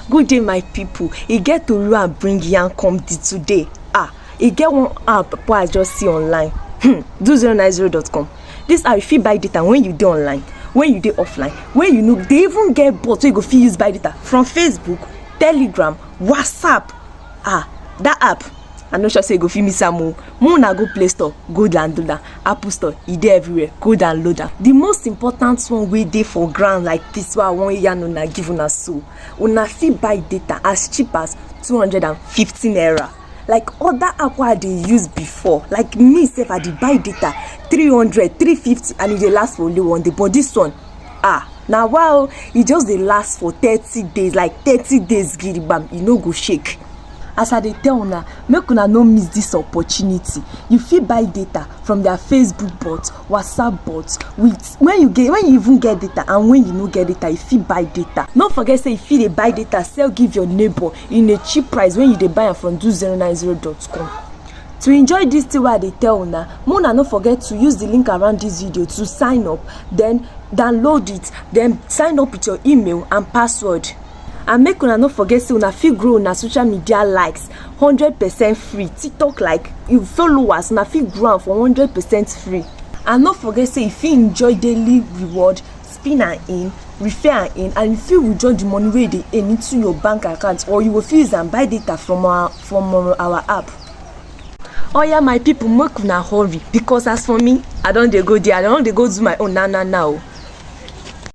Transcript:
Good day my people. E get to you and bring yarn come today. E get one app wey I just see online. do090.com. This app you fit buy data when you dey online, when you dey offline, when you know they even get bot wey you go fit use buy data from Facebook, Telegram, WhatsApp. That app I no sure say you go fit miss am o. Una go Play Store, go download am. Apple Store, e dey everywhere. Go download am. The most important one wey dey for ground like this wey I wan yarn una give una so. Una fit buy data as cheap as 215 naira. Like other app wey I dey use before, like me sef I dey buy data 300, 350 and e dey last for only one day. But this one, na wow, e just dey last for 30 days, like 30 days gidigbam, e no go shake. As I dey tell una, make una no miss this opportunity. You fit buy data from their Facebook bot, WhatsApp bot. With when you even get data and when you no get data, you fit buy data. No forget say you fit dey buy data sell give your neighbor in a cheap price when you dey buy am from do090.com. To enjoy this thing wey I dey tell una, una no forget to use the link around this video to sign up, then download it, then sign up with your email and password. And make una no forget say una fit grow una social media likes 100% free. TikTok like you followers una fit grow am for 100% free. And no forget say you fit enjoy daily reward, spin am in, refer am in, and you fit withdraw the money wey dey earn into your bank account, or you go fit use am buy data from our app. My people, make una hurry, because as for me, I don dey go there, I don dey go do my own now.